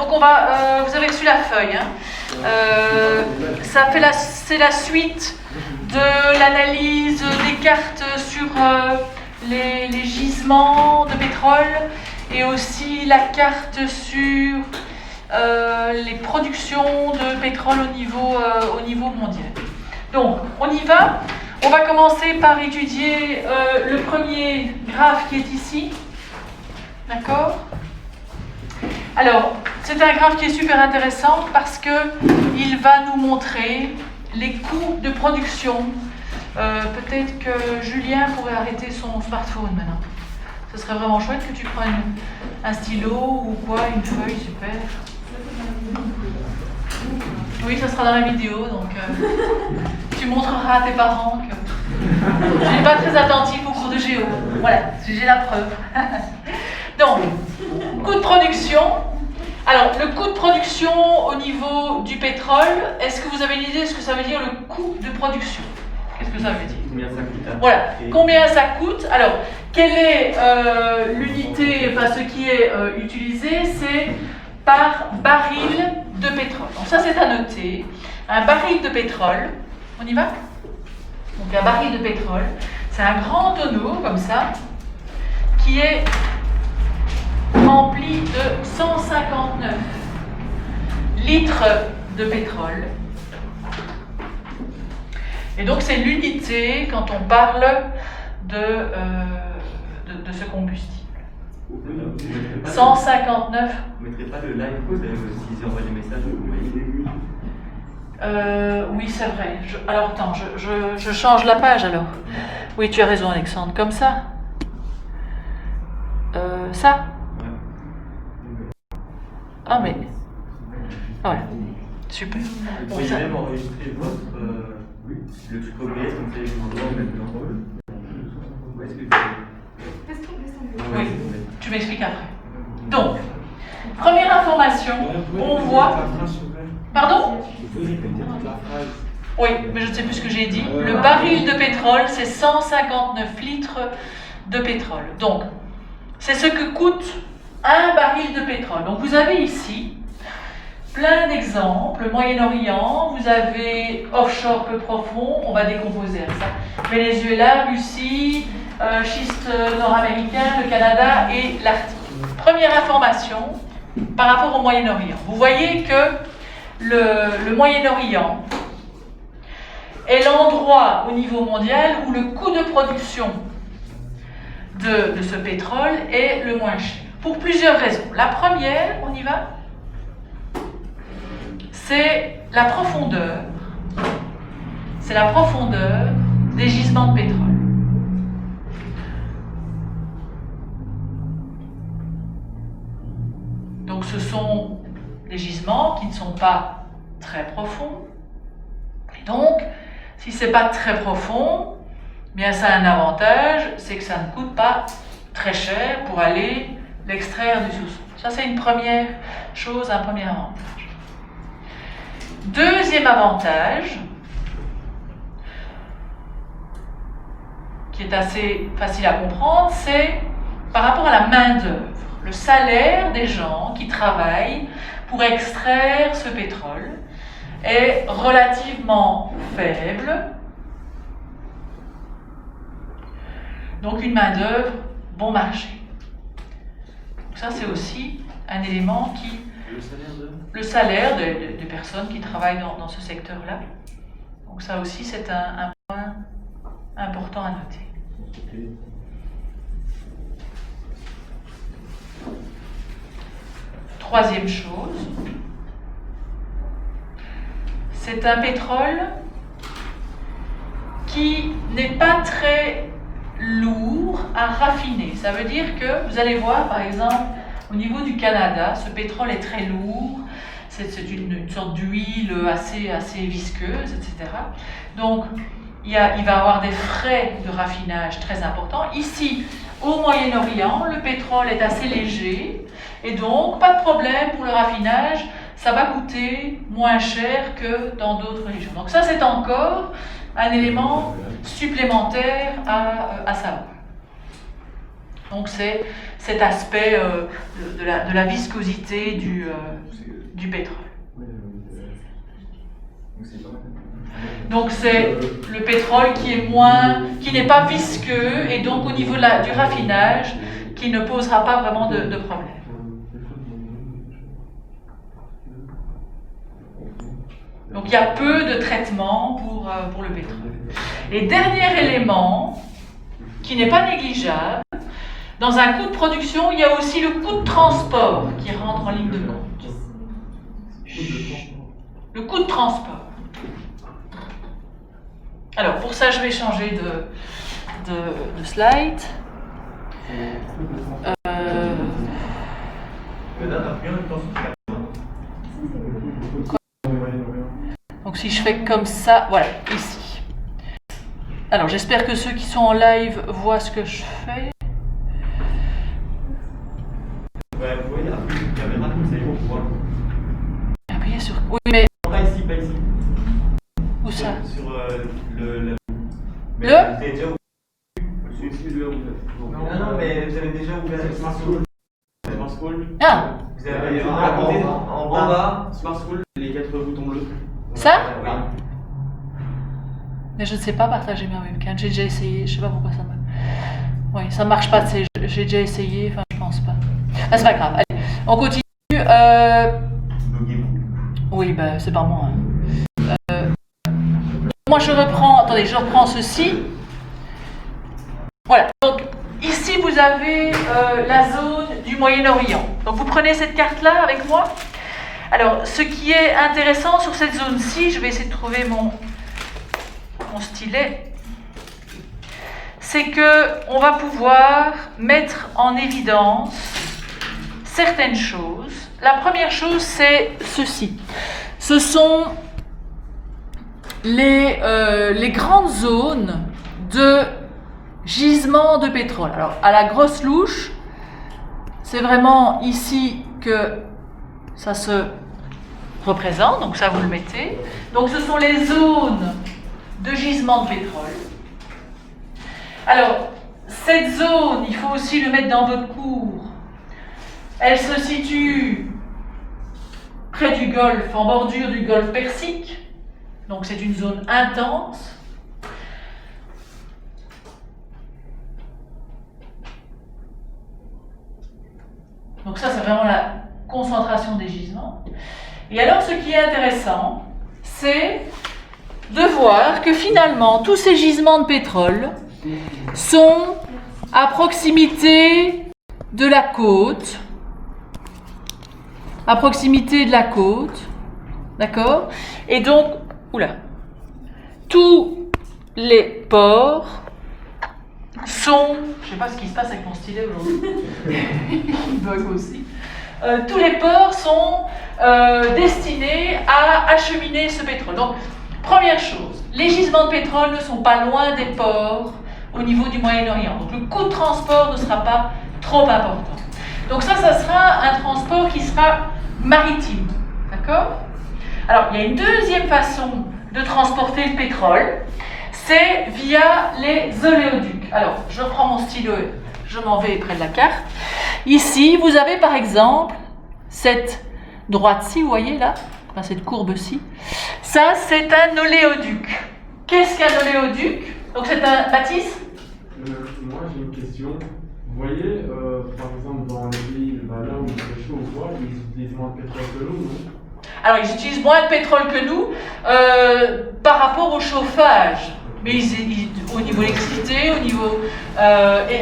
donc vous avez reçu la feuille. Hein. C'est la suite de l'analyse des cartes sur les gisements de pétrole et aussi la carte sur les productions de pétrole au niveau mondial. Donc, on y va. On va commencer par étudier le premier graphe qui est ici. D'accord ? Alors, c'est un graphe qui est super intéressant parce qu'il va nous montrer les coûts de production. Peut-être que Julien pourrait arrêter son smartphone maintenant. Ce serait vraiment chouette que tu prennes un stylo ou quoi, une feuille, super. Oui, ça sera dans la vidéo, donc tu montreras à tes parents que je n'ai pas très attentif au cours de géo. Voilà, j'ai la preuve. Donc, coût de production. Alors, le coût de production au niveau du pétrole, est-ce que vous avez une idée de ce que ça veut dire le coût de production? Qu'est-ce que ça veut dire? Combien ça coûte? Voilà, combien ça coûte? Alors, quelle est l'unité, enfin ce qui est utilisé, c'est par baril de pétrole. Donc ça, c'est à noter. Un baril de pétrole, on y va? Donc un baril de pétrole, c'est un grand tonneau comme ça, qui est rempli de 159 litres de pétrole. Et donc c'est l'unité quand on parle de ce combustible. 159. Vous ne mettrez pas le live code s'ils envoient des messages oui, c'est vrai. Alors attends, je change la page alors. Oui, tu as raison Alexandre. Comme ça. Ça. Ah mais. Voilà. Super. Vous pouvez même enregistrer le truc OBS, comme ça, je vous mettre dans le. Où est-ce que oui, tu m'expliques après. Donc, première information, on voit. Pardon? Oui, mais je ne sais plus ce que j'ai dit. Le baril de pétrole, c'est 159 litres de pétrole. Donc, c'est ce que coûte un baril de pétrole. Donc, vous avez ici plein d'exemples. Moyen-Orient, vous avez offshore peu profond, on va décomposer à ça. Venezuela, Russie, schiste nord-américain, le Canada et l'Arctique. Première information par rapport au Moyen-Orient. Vous voyez que le Moyen-Orient est l'endroit au niveau mondial où le coût de production de ce pétrole est le moins cher. Pour plusieurs raisons. La première, on y va, c'est la profondeur. C'est la profondeur des gisements de pétrole. Donc ce sont des gisements qui ne sont pas très profonds. Et donc, si ce n'est pas très profond, bien ça a un avantage, c'est que ça ne coûte pas très cher pour aller l'extraire du sous-sol. Ça c'est une première chose, un premier avantage. Deuxième avantage, qui est assez facile à comprendre, c'est par rapport à la main-d'œuvre, le salaire des gens qui travaillent pour extraire ce pétrole est relativement faible. Donc une main-d'œuvre bon marché. Donc ça c'est aussi un élément qui... Le salaire des personnes qui travaillent dans ce secteur-là. Donc ça aussi c'est un point important à noter. Troisième chose, c'est un pétrole qui n'est pas très lourd à raffiner. Ça veut dire que vous allez voir, par exemple, au niveau du Canada, ce pétrole est très lourd, c'est une sorte d'huile assez visqueuse, etc. Donc, il va avoir des frais de raffinage très importants. Ici, au Moyen-Orient, le pétrole est assez léger, et donc, pas de problème pour le raffinage, ça va coûter moins cher que dans d'autres régions. Donc ça, c'est encore un élément supplémentaire à savoir. Donc c'est cet aspect de la viscosité du pétrole. Donc c'est le pétrole qui n'est pas visqueux et donc au niveau du raffinage, qui ne posera pas vraiment de problème. Donc il y a peu de traitement pour le pétrole. Et dernier élément, qui n'est pas négligeable, dans un coût de production, il y a aussi le coût de transport qui rentre en ligne de compte. Le coût de transport. Alors pour ça, je vais changer de slide. Donc si je fais comme ça, voilà, ici. Alors j'espère que ceux qui sont en live voient ce que je fais. Ouais, vous voyez, appuyer sur la caméra, comme ça, ils vont pouvoir. Appuyez sur... Oui, mais... Pas ici, pas ici. Où ça? Sur le... Le? Vous avez déjà ouvert. Non, mais vous avez déjà ouvert le Smart School. Smart School. Ah! Vous avez à côté, en bas, Smart School, les 4 boutons bleus. Ça? Oui. Mais je ne sais pas partager ma webcam. J'ai déjà essayé. Je ne sais pas pourquoi ça me... Oui, ça ne marche pas. J'ai déjà essayé. Enfin, je pense pas. Ah, c'est pas grave. Allez, on continue. Oui, ben, c'est pas moi. Moi, je reprends... Attendez, je reprends ceci. Voilà. Donc, ici, vous avez la zone du Moyen-Orient. Donc, vous prenez cette carte-là avec moi. Alors, ce qui est intéressant sur cette zone-ci, je vais essayer de trouver mon stylet, c'est qu'on va pouvoir mettre en évidence certaines choses. La première chose, c'est ceci. Ce sont les grandes zones de gisement de pétrole. Alors, à la grosse louche, c'est vraiment ici que ça se représente, donc ça vous le mettez. Donc ce sont les zones de gisement de pétrole. Alors, cette zone, il faut aussi le mettre dans votre cours, elle se situe près du golfe, en bordure du golfe Persique, donc c'est une zone intense. Donc ça, c'est vraiment la concentration des gisements. Et alors, ce qui est intéressant, c'est de voir que finalement, tous ces gisements de pétrole sont à proximité de la côte. À proximité de la côte. D'accord? Et donc, tous les ports sont... Je ne sais pas ce qui se passe avec mon stylet aujourd'hui. Il bug aussi. Tous les ports sont destinés à acheminer ce pétrole. Donc, première chose, les gisements de pétrole ne sont pas loin des ports au niveau du Moyen-Orient. Donc, le coût de transport ne sera pas trop important. Donc ça sera un transport qui sera maritime. D'accord? Alors, il y a une deuxième façon de transporter le pétrole, c'est via les oléoducs. Alors, je prends mon stylo, je m'en vais près de la carte. Ici, vous avez par exemple cette droite-ci, vous voyez là, enfin, cette courbe-ci. Ça, c'est un oléoduc. Qu'est-ce qu'un oléoduc? Donc, c'est un... Baptiste? Moi, j'ai une question. Vous voyez, par exemple, dans les pays là où il fait chaud ou quoi, ils utilisent moins de pétrole que nous, non? Alors, ils utilisent moins de pétrole que nous par rapport au chauffage. Mais au niveau électricité, au niveau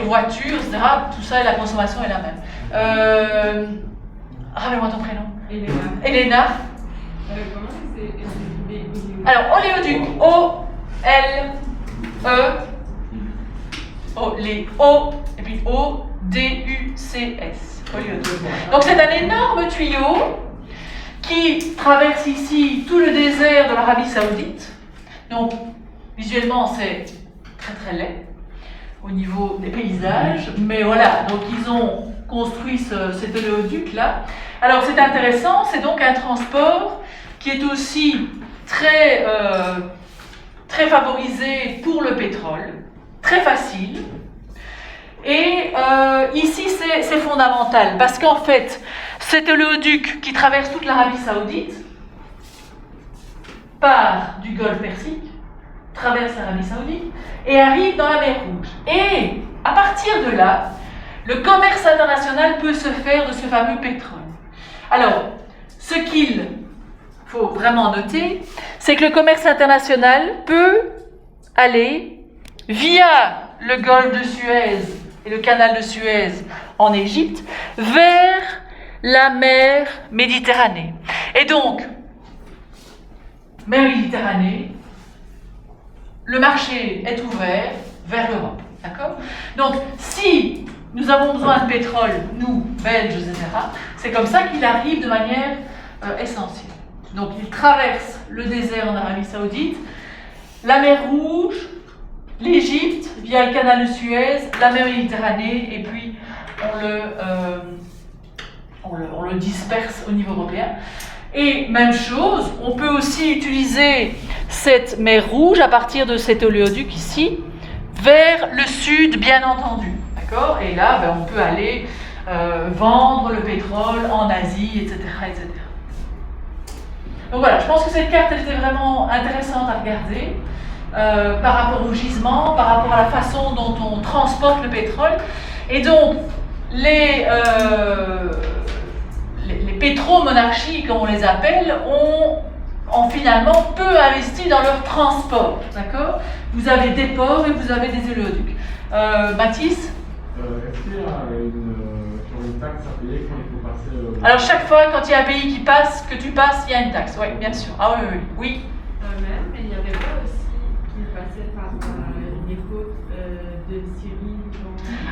voiture, etc., tout ça, la consommation est la même. Rappelle-moi ton prénom. Elena. Comment c'est? Alors, oléoduc. O, et puis O-D-U-C-S. Oléoduc. Donc, c'est un énorme tuyau qui traverse ici tout le désert de l'Arabie Saoudite. Donc, visuellement, c'est très très laid au niveau des paysages, mais voilà, donc ils ont construit cet oléoduc-là. Alors, c'est intéressant, c'est donc un transport qui est aussi très, très favorisé pour le pétrole, très facile. Et ici, c'est fondamental, parce qu'en fait, cet oléoduc qui traverse toute l'Arabie Saoudite part du Golfe Persique, traverse l'Arabie Saoudite et arrive dans la mer Rouge. Et à partir de là, le commerce international peut se faire de ce fameux pétrole. Alors, ce qu'il faut vraiment noter, c'est que le commerce international peut aller via le golfe de Suez et le canal de Suez en Égypte vers la mer Méditerranée. Et donc, mer Méditerranée, le marché est ouvert vers l'Europe. D'accord ? Donc, si nous avons besoin de pétrole, nous, Belges, etc., c'est comme ça qu'il arrive de manière essentielle. Donc, il traverse le désert en Arabie Saoudite, la mer Rouge, l'Égypte, via le canal de Suez, la mer Méditerranée, et puis on le disperse au niveau européen. Et même chose, on peut aussi utiliser cette mer Rouge à partir de cet oléoduc ici, vers le sud, bien entendu. D'accord ? Et là, on peut aller vendre le pétrole en Asie, etc., etc. Donc voilà, je pense que cette carte, elle était vraiment intéressante à regarder par rapport au gisement, par rapport à la façon dont on transporte le pétrole. Et donc, les pétromonarchies, comme on les appelle, ont finalement peu investi dans leur transport. D'accord ? Vous avez des ports et vous avez des oléoducs. Mathis ? Est-ce qu'il y a une taxe à payer quand il faut passer Alors chaque fois, quand il y a un pays qui passe, que tu passes, il y a une taxe. Oui, bien sûr. Ah oui, oui, oui. Même, mais il y avait pas aussi qui passait par les côtes de Syrie.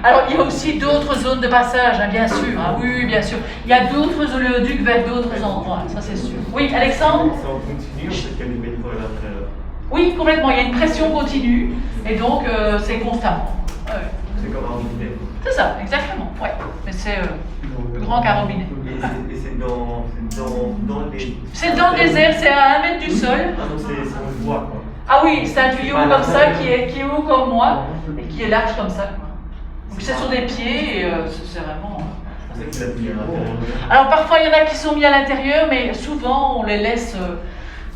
Alors il y a aussi d'autres zones de passage, hein, bien sûr. Hein, oui, bien sûr. Il y a d'autres oléoducs vers d'autres endroits, ça c'est sûr. Oui, Alexandre ? C'est en continu, on sait qu'il y a du pétrole à l'intérieur. Oui, complètement. Il y a une pression continue et donc c'est constamment. Ouais. C'est comme un robinet. C'est ça, exactement. Ouais. Mais c'est plus grand qu'un robinet. Et c'est dans les... C'est dans le désert, c'est à 1 mètre du sol. Ah non, c'est on le voit quoi. Ah oui, c'est un tuyau comme ça qui est haut comme moi et qui est large comme ça. Donc c'est sur des pieds et c'est vraiment... Je pensais qu'il a mis à l'intérieur. Alors parfois il y en a qui sont mis à l'intérieur, mais souvent on les laisse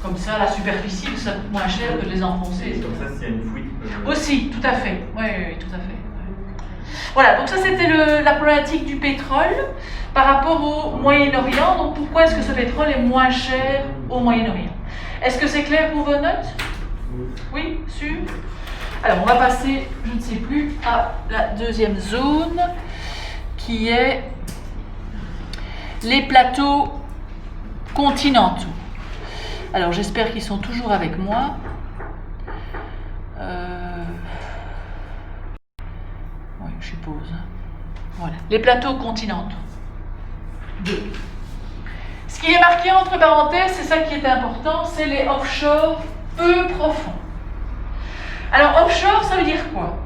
comme ça à la superficie, parce que ça coûte moins cher que de les enfoncer. Et comme ça, s'il y a une fuite... Aussi, tout à fait. Oui, tout à fait. Voilà, donc ça c'était la problématique du pétrole par rapport au Moyen-Orient. Donc pourquoi est-ce que ce pétrole est moins cher au Moyen-Orient? Est-ce que c'est clair pour vos notes? Oui, sûr. Alors on va passer, je ne sais plus, à la deuxième zone qui est les plateaux continentaux. Alors j'espère qu'ils sont toujours avec moi. Oui, je suppose. Voilà, les plateaux continentaux. 2. Ce qui est marqué entre parenthèses, c'est ça qui est important, c'est les offshore peu profonds. Alors offshore, ça veut dire quoi?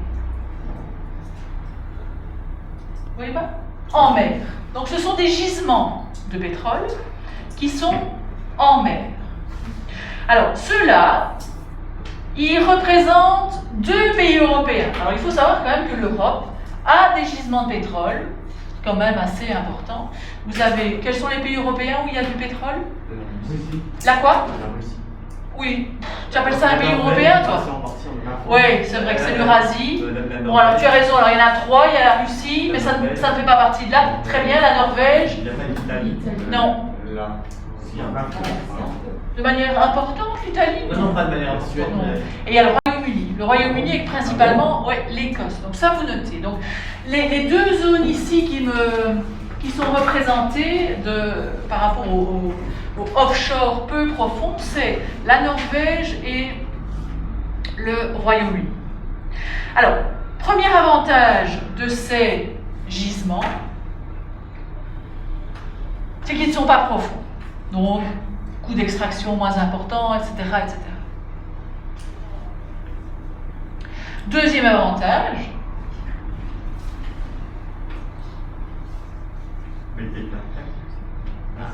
Vous voyez pas? En mer. Donc ce sont des gisements de pétrole qui sont en mer. Alors ceux-là, ils représentent 2 pays européens. Alors il faut savoir quand même que l'Europe a des gisements de pétrole, quand même assez importants. Vous avez, quels sont les pays européens où il y a du pétrole? La quoi? La Russie. Oui. Tu appelles ça un pays européen, toi? Oui, c'est vrai que c'est l'Eurasie. Bon, alors tu as raison, alors il y en a 3, il y a la Russie, mais ça ne fait pas partie de là. Très bien, la Norvège. Il n'y a pas l'Italie. Non. De manière importante, l'Italie? Non, pas de manière absolue. Et il y a le Royaume-Uni. Le Royaume-Uni est principalement l'Écosse. Donc ça, vous notez. Donc les 2 zones ici qui sont représentées par rapport au offshore peu profond, c'est la Norvège et le Royaume-Uni. Alors, premier avantage de ces gisements, c'est qu'ils ne sont pas profonds. Donc, coût d'extraction moins important, etc., etc. Deuxième avantage,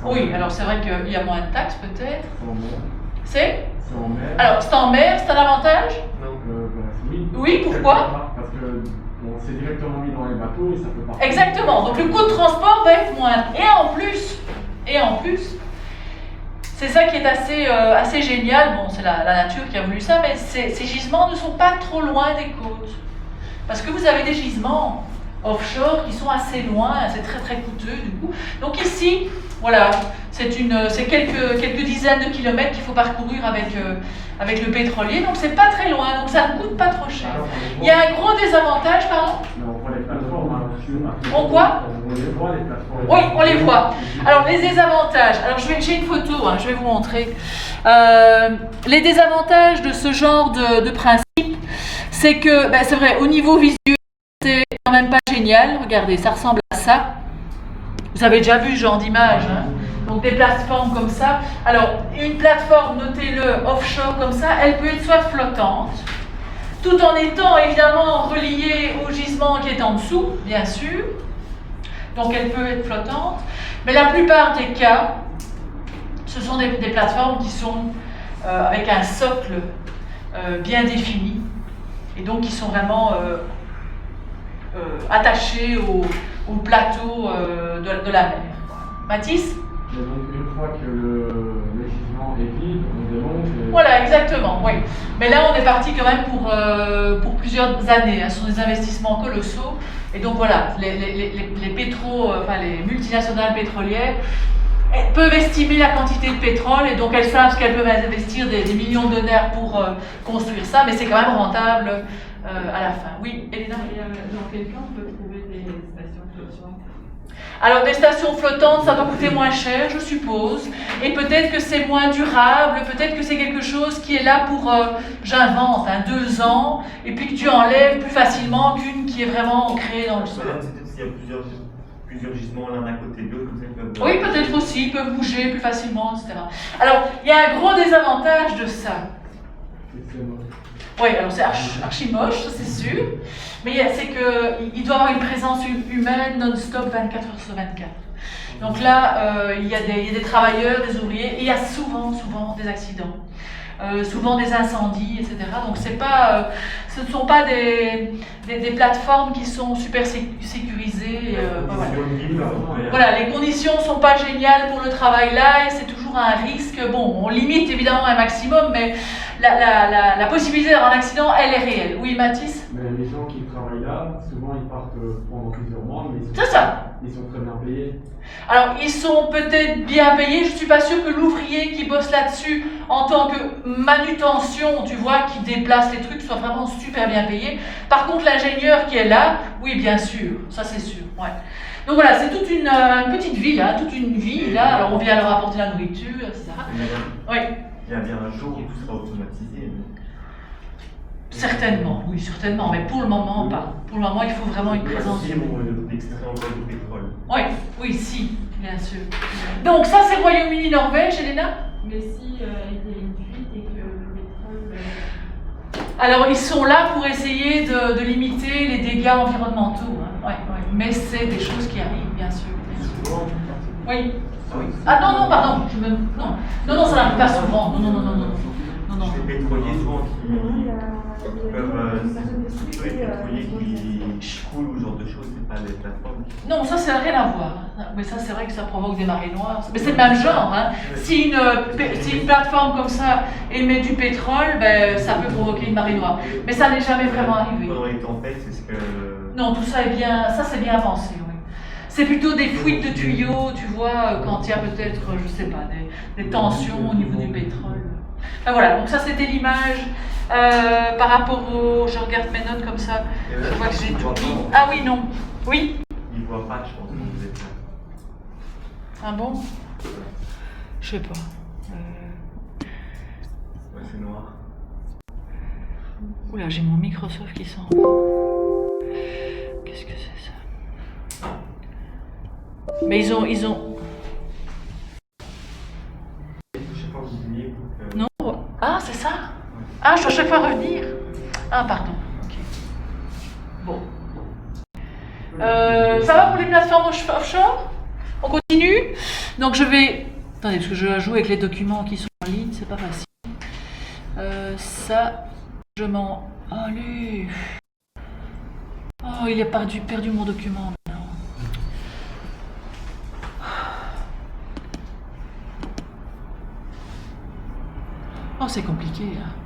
oui, alors c'est vrai qu'il y a moins de taxes peut-être. C'est en mer. Alors, c'est en mer, c'est un avantage? Oui. Oui, pourquoi? Parce que bon, c'est directement mis dans les bateaux et ça peut partir. Exactement, donc le coût de transport va être moindre. Et en plus, c'est ça qui est assez génial. Bon, c'est la nature qui a voulu ça, mais ces gisements ne sont pas trop loin des côtes. Parce que vous avez des gisements offshore qui sont assez loin, c'est très très coûteux du coup. Donc ici, voilà, c'est quelques dizaines de kilomètres qu'il faut parcourir avec le pétrolier, donc c'est pas très loin, donc ça ne coûte pas trop cher. Il y a un gros désavantage, pardon. Mais on voit les plateformes. On quoi? On les voit les plateformes. Oui, on les voit. Alors les désavantages, alors j'ai une photo, je vais vous montrer. Les désavantages de ce genre de principe, c'est que, c'est vrai, au niveau visuel, c'est quand même pas génial. Regardez, ça ressemble à ça. Vous avez déjà vu ce genre d'image, hein? Donc des plateformes comme ça. Alors, une plateforme, notez-le, offshore comme ça, elle peut être soit flottante, tout en étant évidemment reliée au gisement qui est en dessous, bien sûr. Donc elle peut être flottante. Mais la plupart des cas, ce sont des plateformes qui sont avec un socle bien défini. Et donc qui sont vraiment attachées au plateau de la mer. Mathis? Et donc une fois que le gisement est vide, on démonte. Voilà, exactement, oui. Mais là, on est parti quand même pour plusieurs années. Ce sont des investissements colossaux. Et donc voilà, les multinationales pétrolières peuvent estimer la quantité de pétrole et donc elles savent qu'elles peuvent investir des millions de dollars pour construire ça, mais c'est quand même rentable à la fin. Oui, Elena? Dans quel cas on peut trouver des stations flottantes? Alors des stations flottantes, ça doit coûter moins cher, je suppose, et peut-être que c'est moins durable, peut-être que c'est quelque chose qui est là pour, j'invente, 2 ans, et puis que tu enlèves plus facilement qu'une qui est vraiment ancrée dans le sol. Peut-être s'il y a plusieurs gisements l'un à côté de l'autre, comme ça ils peuvent... Oui, peut-être aussi, ils peuvent bouger plus facilement, etc. Alors, il y a un gros désavantage de ça. Oui, alors c'est archi moche, ça c'est sûr, mais c'est qu'il doit avoir une présence humaine non-stop 24 heures sur 24. Donc là, il y a des travailleurs, des ouvriers, et il y a souvent des accidents, souvent des incendies, etc. Donc ce ne sont pas des plateformes qui sont super sécurisées. Voilà, les conditions ne sont pas géniales pour le travail là, et c'est toujours un risque. Bon, on limite évidemment un maximum, mais la possibilité d'avoir un accident, elle est réelle. Oui, Mathis? Mais les gens qui travaillent là, souvent ils partent pendant plusieurs mois, mais C'est ça. Ils sont très bien payés. Alors, ils sont peut-être bien payés. Je ne suis pas sûre que l'ouvrier qui bosse là-dessus en tant que manutention, tu vois, qui déplace les trucs, soit vraiment super bien payé. Par contre, l'ingénieur qui est là, oui, bien sûr, ça c'est sûr. Ouais. Donc voilà, c'est toute une petite vie là, toute une vie là. Alors, on vient leur apporter la nourriture, etc. Oui. Il y a bien un jour où tout sera automatisé. Certainement, oui, certainement, mais pour le moment, pas. Pour le moment, il faut vraiment une présence humaine. D'extraire encore du pétrole. Oui, si, bien sûr. Donc ça, c'est Royaume-Uni, Norvège, Elena? Mais si il y a une fuite et que le pétrole... Alors, ils sont là pour essayer de limiter les dégâts environnementaux. Hein. Ouais. Mais c'est des choses qui arrivent, bien sûr. Oui. Ah non, pardon. Non, ça n'arrive pas souvent. Non. Les pétroliers, souvent, qui peuvent... les pétroliers qui coulent ou ce genre de choses, c'est pas des plateformes. Non, ça, ça n'a rien à voir. Mais ça, c'est vrai que ça provoque des marées noires. Mais c'est le même genre. Hein. Si une plateforme comme ça émet du pétrole, ça peut provoquer une marée noire. Mais ça n'est jamais vraiment arrivé. Pendant les tempêtes, c'est ce que... Non, tout ça est bien... Ça, c'est bien pensé, oui. C'est plutôt des fuites de tuyaux, tu vois, quand il y a peut-être, je sais pas, des tensions au niveau du pétrole. Enfin, voilà, donc ça, c'était l'image par rapport au... Je regarde mes notes comme ça, je vois que j'ai tout mis. Ah oui, non. Oui? Ils ne voient pas, je pense, quand vous êtes là. Ah bon? Je sais pas. Ouais, c'est noir. Oula, j'ai mon Microsoft qui s'en... Qu'est-ce que c'est ça? Mais ils ont... Chaque fois que vous venez pour que... Non? Ah, c'est ça? Ah, je dois chaque fois revenir? Ah, pardon. Ok. Bon. Ça va pour les plateformes offshore? On continue? Donc je vais... Attendez, parce que je joue avec les documents qui sont en ligne, c'est pas facile. Ça, je m'en... Allez! Oh, il a perdu mon document maintenant. Oh, c'est compliqué, hein.